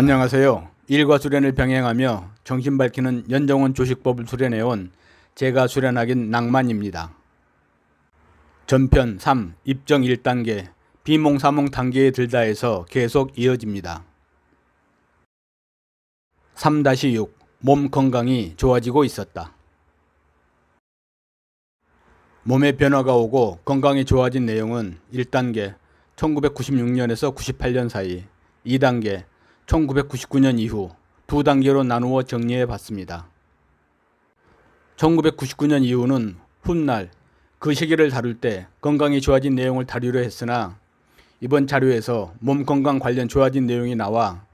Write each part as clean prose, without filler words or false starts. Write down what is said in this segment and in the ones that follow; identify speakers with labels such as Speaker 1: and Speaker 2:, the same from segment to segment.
Speaker 1: 안녕하세요. 일과 수련을 병행하며 정신 밝히는 연정원 조식법을 수련해온 제가 수련하긴 낭만입니다. 전편 3 입정 1단계 비몽사몽 단계에 들다에서 계속 이어집니다. 3-6 몸 건강이 좋아지고 있었다. 몸에 변화가 오고 건강이 좋아진 내용은 1단계 1996년에서 98년 사이, 2단계 1999년 이후 두 단계로 나누어 정리해 봤습니다. 1999년 이후는 훗날 그 시기를 다룰 때 건강이 좋아진 내용을 다루려 했으나 이번 자료에서 몸 건강 관련 좋아진 내용이 나와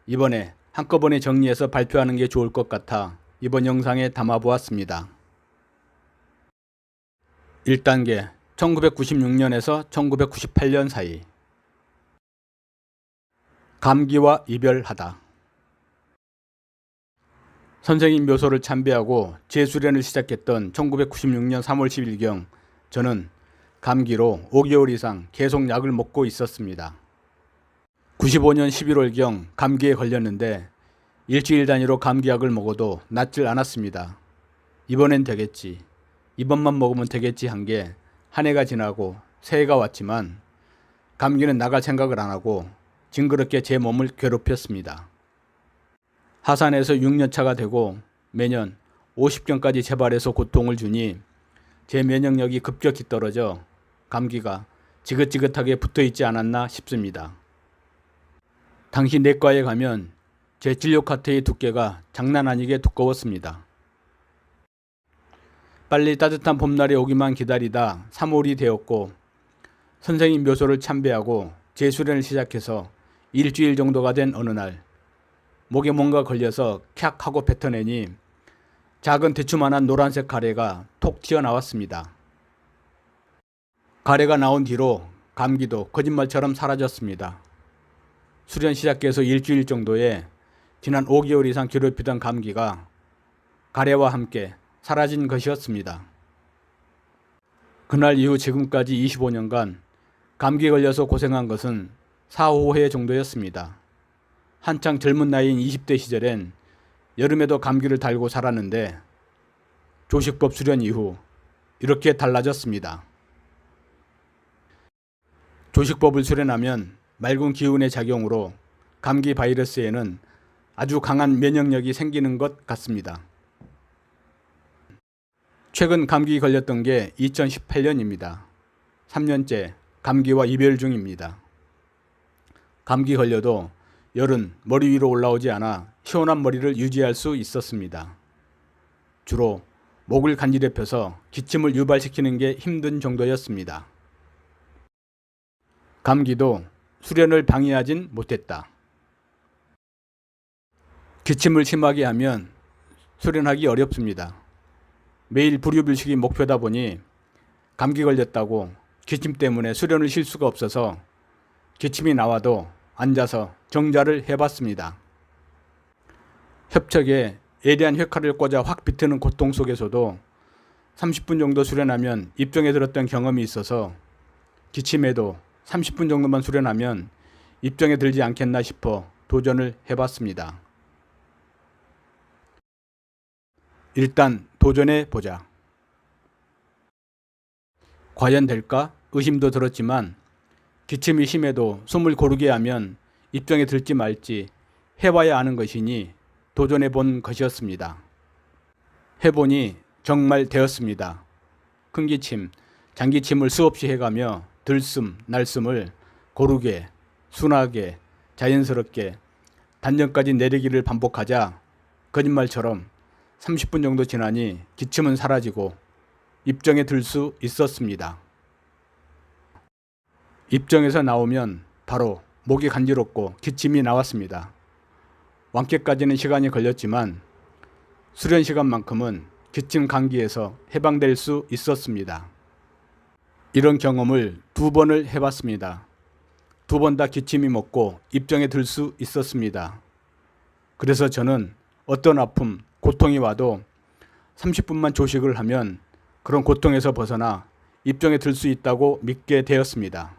Speaker 1: 이번에 한꺼번에 정리해서 발표하는 게 좋을 것 같아 이번 영상에 담아 보았습니다. 1단계 1996년에서 1998년 사이 감기와 이별하다. 선생님 묘소를 참배하고 재수련을 시작했던 1996년 3월 10일경 저는 감기로 5개월 이상 계속 약을 먹고 있었습니다. 95년 11월경 감기에 걸렸는데 일주일 단위로 감기약을 먹어도 낫질 않았습니다. 이번엔 되겠지. 이번만 먹으면 되겠지 한 게 한 해가 지나고 새해가 왔지만 감기는 나갈 생각을 안 하고 징그럽게 제 몸을 괴롭혔습니다. 하산해서 6년차가 되고 매년 50견까지 재발해서 고통을 주니 제 면역력이 급격히 떨어져 감기가 지긋지긋하게 붙어있지 않았나 싶습니다. 당시 내과에 가면 제 진료 카트의 두께가 장난 아니게 두꺼웠습니다. 빨리 따뜻한 봄날이 오기만 기다리다 3월이 되었고 선생님 묘소를 참배하고 재수련을 시작해서 일주일 정도가 된 어느 날 목에 뭔가 걸려서 캬 하고 뱉어내니 작은 대추만한 노란색 가래가 톡 튀어나왔습니다. 가래가 나온 뒤로 감기도 거짓말처럼 사라졌습니다. 수련 시작해서 일주일 정도에 지난 5개월 이상 괴롭히던 감기가 가래와 함께 사라진 것이었습니다. 그날 이후 지금까지 25년간 감기 걸려서 고생한 것은 4-5회 정도였습니다. 한창 젊은 나이인 20대 시절엔 여름에도 감기를 달고 살았는데 조식법 수련 이후 이렇게 달라졌습니다. 조식법을 수련하면 맑은 기운의 작용으로 감기 바이러스에는 아주 강한 면역력이 생기는 것 같습니다. 최근 감기 걸렸던 게 2018년입니다. 3년째 감기와 이별 중입니다. 감기 걸려도 열은 머리 위로 올라오지 않아 시원한 머리를 유지할 수 있었습니다. 주로 목을 간지럽혀서 기침을 유발시키는 게 힘든 정도였습니다. 감기도 수련을 방해하진 못했다. 기침을 심하게 하면 수련하기 어렵습니다. 매일 불유불식이 목표다 보니 감기 걸렸다고 기침 때문에 수련을 쉴 수가 없어서 기침이 나와도 앉아서 정자를 해봤습니다. 협착에 예리한 휘칼을 꽂아 확 비트는 고통 속에서도 30분 정도 수련하면 입정에 들었던 경험이 있어서 기침에도 30분 정도만 수련하면 입정에 들지 않겠나 싶어 도전을 해봤습니다. 일단 도전해 보자. 과연 될까? 의심도 들었지만 기침이 심해도 숨을 고르게 하면 입정에 들지 말지 해봐야 아는 것이니 도전해 본 것이었습니다. 해보니 정말 되었습니다. 큰 기침, 장기침을 수없이 해가며 들숨, 날숨을 고르게, 순하게, 자연스럽게 단전까지 내리기를 반복하자 거짓말처럼 30분 정도 지나니 기침은 사라지고 입정에 들 수 있었습니다. 입정에서 나오면 바로 목이 간지럽고 기침이 나왔습니다. 완쾌까지는 시간이 걸렸지만 수련 시간만큼은 기침 감기에서 해방될 수 있었습니다. 이런 경험을 2번을 해봤습니다. 2번 다 기침이 멎고 입정에 들 수 있었습니다. 그래서 저는 어떤 아픔, 고통이 와도 30분만 조식을 하면 그런 고통에서 벗어나 입정에 들 수 있다고 믿게 되었습니다.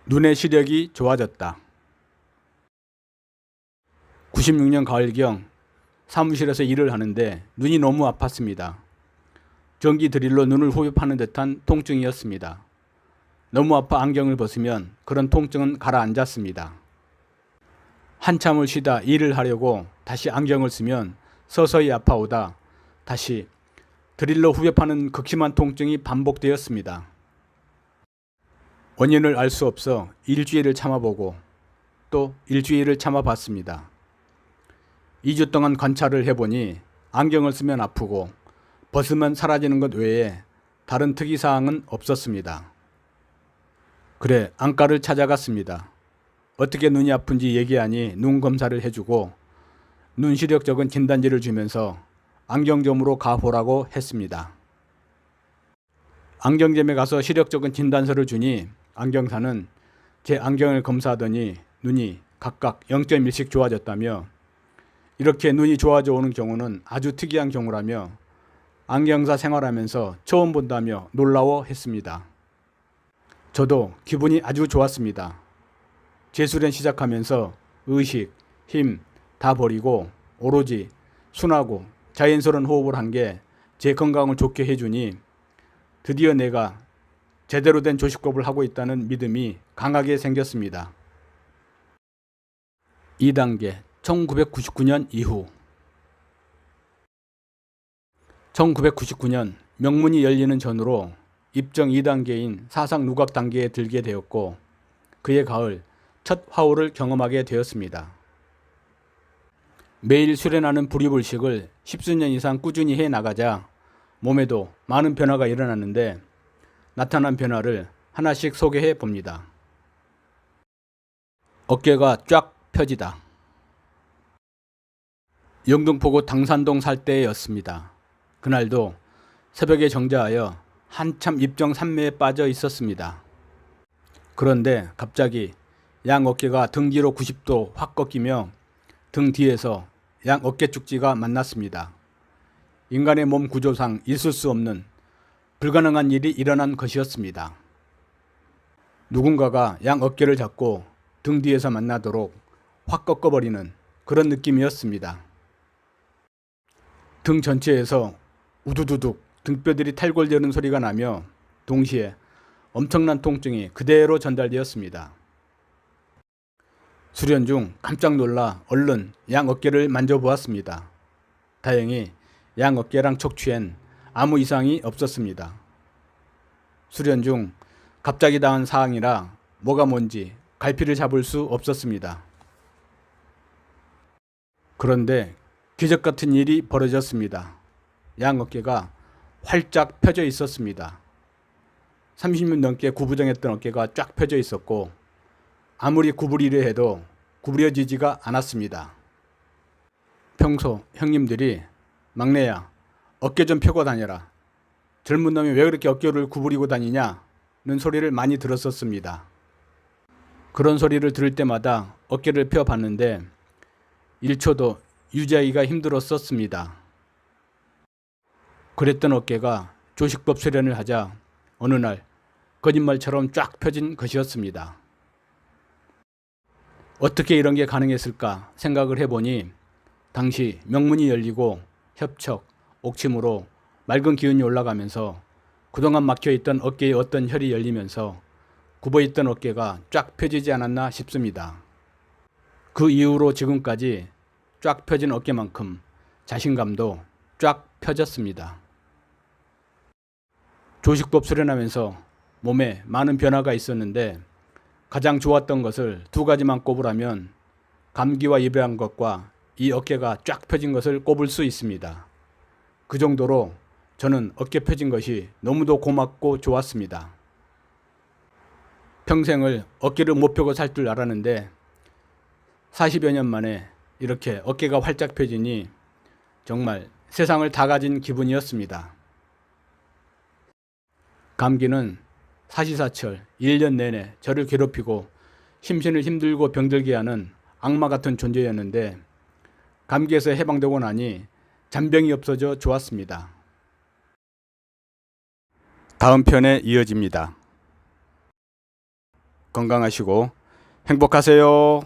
Speaker 1: 눈의 시력이 좋아졌다. 96년 가을경 사무실에서 일을 하는데 눈이 너무 아팠습니다. 전기 드릴로 눈을 후벼파는 듯한 통증이었습니다. 너무 아파 안경을 벗으면 그런 통증은 가라앉았습니다. 한참을 쉬다 일을 하려고 다시 안경을 쓰면 서서히 아파오다 다시 드릴로 후벼파는 극심한 통증이 반복되었습니다. 원인을 알 수 없어 일주일을 참아보고 또 일주일을 참아봤습니다. 2주 동안 관찰을 해보니 안경을 쓰면 아프고 벗으면 사라지는 것 외에 다른 특이사항은 없었습니다. 그래 안과를 찾아갔습니다. 어떻게 눈이 아픈지 얘기하니 눈 검사를 해주고 눈 시력 적은 진단지를 주면서 안경점으로 가보라고 했습니다. 안경점에 가서 시력 적은 진단서를 주니 안경사는 제 안경을 검사하더니 눈이 각각 0.1씩 좋아졌다며 이렇게 눈이 좋아져 오는 경우는 아주 특이한 경우라며 안경사 생활하면서 처음 본다며 놀라워했습니다. 저도 기분이 아주 좋았습니다. 제수련 시작하면서 의식, 힘 다 버리고 오로지 순하고 자연스러운 호흡을 한 게 제 건강을 좋게 해주니 드디어 내가 제대로 된 조식법을 하고 있다는 믿음이 강하게 생겼습니다. 2단계 1999년 이후 1999년 명문이 열리는 전으로 입정 2단계인 사상 누각 단계에 들게 되었고 그해 가을 첫 화호를 경험하게 되었습니다. 매일 수련하는 불이불식을 10수년 이상 꾸준히 해 나가자 몸에도 많은 변화가 일어났는데 나타난 변화를 하나씩 소개해 봅니다. 어깨가 쫙 펴지다. 영등포구 당산동 살 때였습니다. 그날도 새벽에 정자하여 한참 입정 산매에 빠져 있었습니다. 그런데 갑자기 양 어깨가 등 뒤로 90도 확 꺾이며 등 뒤에서 양 어깨 축지가 만났습니다. 인간의 몸 구조상 있을 수 없는 불가능한 일이 일어난 것이었습니다. 누군가가 양 어깨를 잡고 등 뒤에서 만나도록 확 꺾어버리는 그런 느낌이었습니다. 등 전체에서 우두두둑 등뼈들이 탈골되는 소리가 나며 동시에 엄청난 통증이 그대로 전달되었습니다. 수련 중 깜짝 놀라 얼른 양 어깨를 만져보았습니다. 다행히 양 어깨랑 척추엔 아무 이상이 없었습니다. 수련 중 갑자기 당한 사항이라 뭐가 뭔지 갈피를 잡을 수 없었습니다. 그런데 기적 같은 일이 벌어졌습니다. 양 어깨가 활짝 펴져 있었습니다. 30년 넘게 구부정했던 어깨가 쫙 펴져 있었고 아무리 구부리려 해도 구부려지지가 않았습니다. 평소 형님들이 막내야 어깨 좀 펴고 다녀라. 젊은 놈이 왜 그렇게 어깨를 구부리고 다니냐는 소리를 많이 들었었습니다. 그런 소리를 들을 때마다 어깨를 펴봤는데 1초도 유지하기가 힘들었었습니다. 그랬던 어깨가 조식법 수련을 하자 어느 날 거짓말처럼 쫙 펴진 것이었습니다. 어떻게 이런 게 가능했을까 생각을 해보니 당시 명문이 열리고 협척, 옥침으로 맑은 기운이 올라가면서 그동안 막혀있던 어깨의 어떤 혈이 열리면서 굽어있던 어깨가 쫙 펴지지 않았나 싶습니다. 그 이후로 지금까지 쫙 펴진 어깨만큼 자신감도 쫙 펴졌습니다. 조식법 수련하면서 몸에 많은 변화가 있었는데 가장 좋았던 것을 두 가지만 꼽으라면 감기와 예배한 것과 이 어깨가 쫙 펴진 것을 꼽을 수 있습니다. 그 정도로 저는 어깨 펴진 것이 너무도 고맙고 좋았습니다. 평생을 어깨를 못 펴고 살 줄 알았는데 40여 년 만에 이렇게 어깨가 활짝 펴지니 정말 세상을 다 가진 기분이었습니다. 감기는 사시사철 1년 내내 저를 괴롭히고 심신을 힘들고 병들게 하는 악마 같은 존재였는데 감기에서 해방되고 나니 잔병이 없어져 좋았습니다. 다음 편에 이어집니다. 건강하시고 행복하세요.